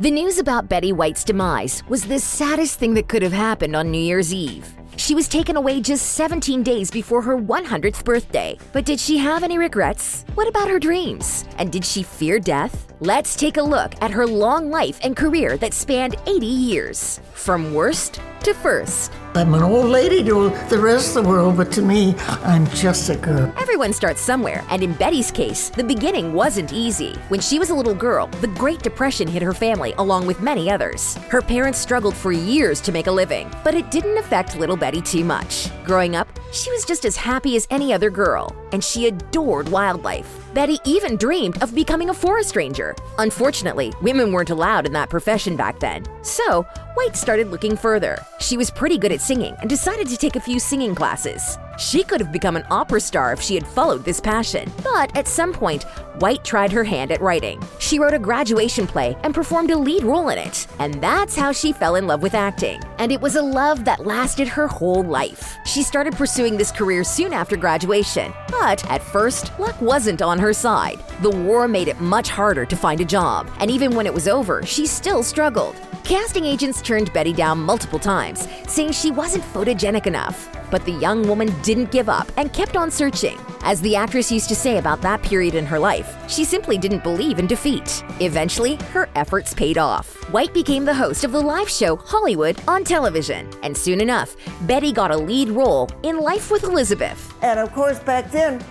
The news about Betty White's demise was the saddest thing that could have happened on New Year's Eve. She was taken away just 17 days before her 100th birthday. But did she have any regrets? What about her dreams? And did she fear death? Let's take a look at her long life and career that spanned 80 years. From worst to first. I'm an old lady to the rest of the world, but to me, I'm just a girl. Everyone starts somewhere, and in Betty's case, the beginning wasn't easy. When she was a little girl, the Great Depression hit her family along with many others. Her parents struggled for years to make a living, but it didn't affect little Betty too much. Growing up, she was just as happy as any other girl, and she adored wildlife. Betty even dreamed of becoming a forest ranger. Unfortunately, women weren't allowed in that profession back then. So, White started looking further. She was pretty good at singing and decided to take a few singing classes. She could have become an opera star if she had followed this passion. But at some point, White tried her hand at writing. She wrote a graduation play and performed a lead role in it. And that's how she fell in love with acting. And it was a love that lasted her whole life. She started pursuing this career soon after graduation. But at first, luck wasn't on her side. The war made it much harder to find a job. And even when it was over, she still struggled. Casting agents turned Betty down multiple times, saying she wasn't photogenic enough. But the young woman didn't give up and kept on searching. As the actress used to say about that period in her life, she simply didn't believe in defeat. Eventually, her efforts paid off. White became the host of the live show Hollywood on television. And soon enough, Betty got a lead role in Life with Elizabeth. And of course, back then,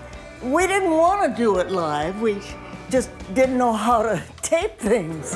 we didn't want to do it live. We just didn't know how to tape things.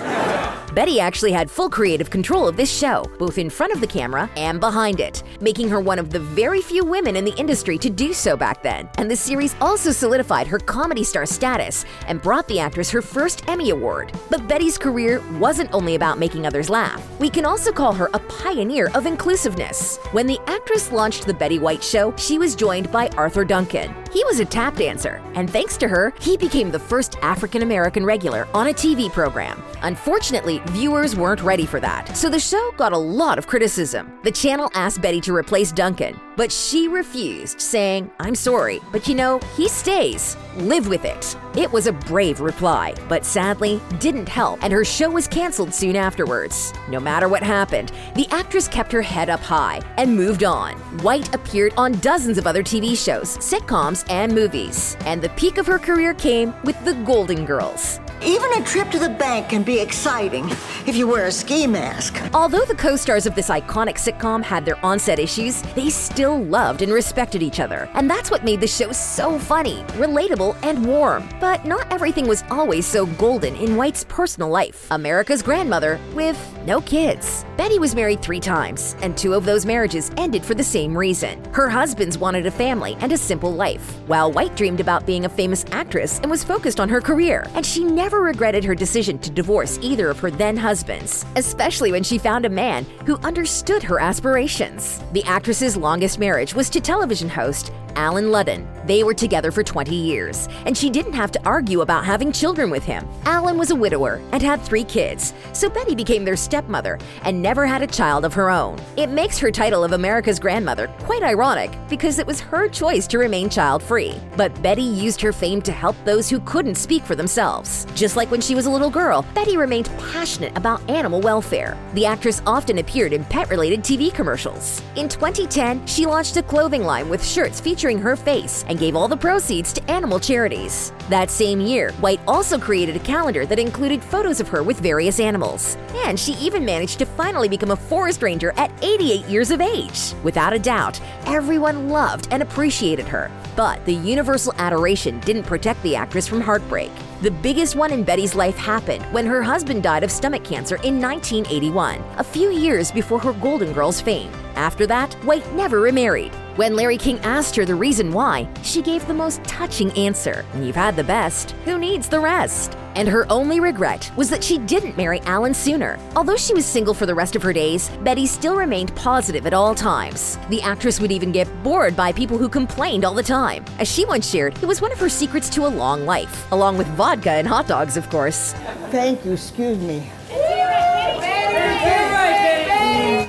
Betty actually had full creative control of this show, both in front of the camera and behind it, making her one of the very few women in the industry to do so back then. And the series also solidified her comedy star status and brought the actress her first Emmy Award. But Betty's career wasn't only about making others laugh. We can also call her a pioneer of inclusiveness. When the actress launched The Betty White Show, she was joined by Arthur Duncan. He was a tap dancer, and thanks to her, he became the first African-American regular on a TV program. Unfortunately, viewers weren't ready for that, so the show got a lot of criticism. The channel asked Betty to replace Duncan, but she refused, saying, "I'm sorry, but you know, he stays. Live with it." It was a brave reply, but sadly didn't help, and her show was canceled soon afterwards. No matter what happened, the actress kept her head up high and moved on. White appeared on dozens of other TV shows, sitcoms, and movies. And the peak of her career came with The Golden Girls. Even a trip to the bank can be exciting if you wear a ski mask. Although the co-stars of this iconic sitcom had their on-set issues, they still loved and respected each other. And that's what made the show so funny, relatable, and warm. But not everything was always so golden in White's personal life. America's grandmother with no kids. Betty was married 3 times, and 2 of those marriages ended for the same reason. Her husbands wanted a family and a simple life, while White dreamed about being a famous actress and was focused on her career. And she never regretted her decision to divorce either of her then-husbands, especially when she found a man who understood her aspirations. The actress's longest marriage was to television host Allen Ladden. They were together for 20 years, and she didn't have to argue about having children with him. Allen was a widower and had 3 kids, so Betty became their stepmother and never had a child of her own. It makes her title of America's grandmother quite ironic because it was her choice to remain child-free. But Betty used her fame to help those who couldn't speak for themselves. Just like when she was a little girl, Betty remained passionate about animal welfare. The actress often appeared in pet-related TV commercials. In 2010, she launched a clothing line with shirts featuring her face and gave all the proceeds to animal charities. That same year, White also created a calendar that included photos of her with various animals. And she even managed to finally become a forest ranger at 88 years of age. Without a doubt, everyone loved and appreciated her. But the universal adoration didn't protect the actress from heartbreak. The biggest one in Betty's life happened when her husband died of stomach cancer in 1981, a few years before her Golden Girls fame. After that, White never remarried. When Larry King asked her the reason why, she gave the most touching answer: "You've had the best, who needs the rest?" And her only regret was that she didn't marry Allen sooner. Although she was single for the rest of her days, Betty still remained positive at all times. The actress would even get bored by people who complained all the time. As she once shared, it was one of her secrets to a long life, along with vodka and hot dogs, of course. Thank you, excuse me.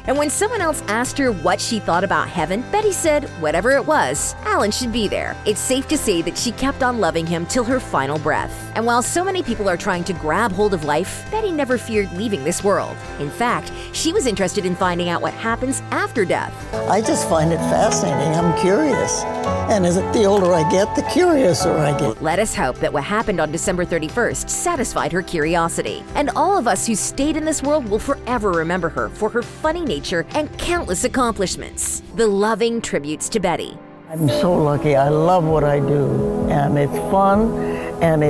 And when someone else asked her what she thought about heaven, Betty said whatever it was, Allen should be there. It's safe to say that she kept on loving him till her final breath. And while so many people are trying to grab hold of life, Betty never feared leaving this world. In fact, she was interested in finding out what happens after death. I just find it fascinating. I'm curious. And the older I get, the curiouser I get. Let us hope that what happened on December 31st satisfied her curiosity. And all of us who stayed in this world will forever remember her for her funny nature and countless accomplishments. The loving tributes to Betty. I'm so lucky. I love what I do. And it's fun, and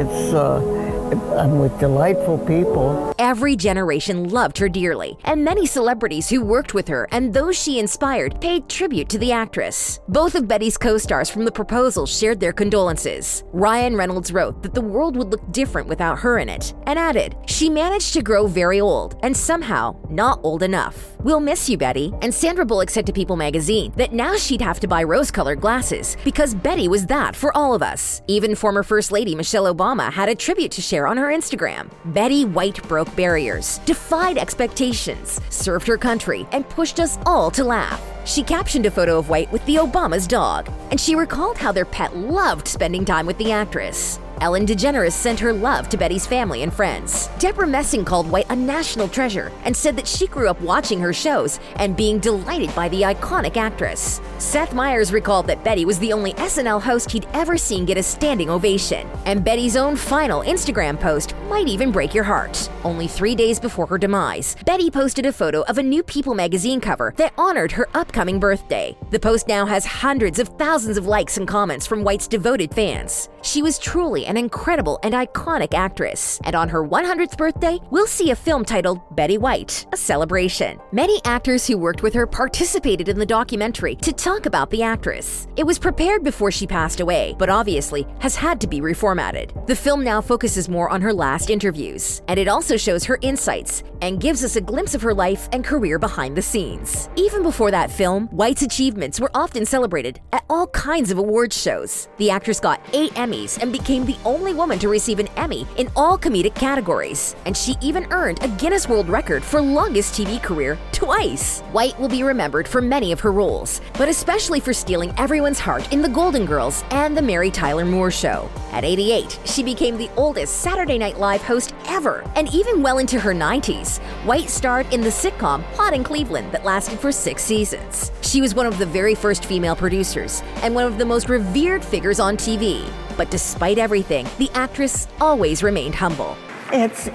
I'm with delightful people. Every generation loved her dearly, and many celebrities who worked with her and those she inspired paid tribute to the actress. Both of Betty's co-stars from The Proposal shared their condolences. Ryan Reynolds wrote that the world would look different without her in it, and added, "She managed to grow very old, and somehow not old enough. We'll miss you, Betty." And Sandra Bullock said to People magazine that now she'd have to buy rose-colored glasses because Betty was that for all of us. Even former First Lady Michelle Obama had a tribute to share on her Instagram. Betty White broke barriers, defied expectations, served her country, and pushed us all to laugh. She captioned a photo of White with the Obama's dog, and she recalled how their pet loved spending time with the actress. Ellen DeGeneres sent her love to Betty's family and friends. Deborah Messing called White a national treasure and said that she grew up watching her shows and being delighted by the iconic actress. Seth Meyers recalled that Betty was the only SNL host he'd ever seen get a standing ovation. And Betty's own final Instagram post might even break your heart. Only 3 days before her demise, Betty posted a photo of a new People magazine cover that honored her upcoming birthday. The post now has hundreds of thousands of likes and comments from White's devoted fans. She was truly an incredible and iconic actress. And on her 100th birthday, we'll see a film titled Betty White, a celebration. Many actors who worked with her participated in the documentary to talk about the actress. It was prepared before she passed away, but obviously has had to be reformatted. The film now focuses more on her last interviews, and it also shows her insights and gives us a glimpse of her life and career behind the scenes. Even before that film, White's achievements were often celebrated at all kinds of awards shows. The actress got 8 Emmys and became the only woman to receive an Emmy in all comedic categories. And she even earned a Guinness World Record for longest TV career twice. White will be remembered for many of her roles, but especially for stealing everyone's heart in The Golden Girls and The Mary Tyler Moore Show. At 88, she became the oldest Saturday Night Live host ever, and even well into her 90s, White starred in the sitcom Hot in Cleveland that lasted for 6 seasons. She was one of the very first female producers and one of the most revered figures on TV. But despite everything, the actress always remained humble. It's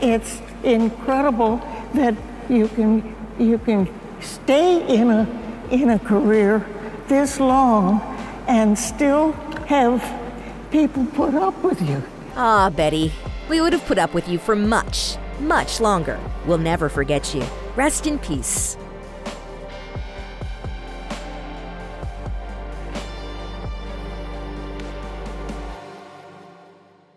incredible that you can stay in a career this long and still have people put up with you. Ah, Betty, we would have put up with you for much, much longer. We'll never forget you. Rest in peace.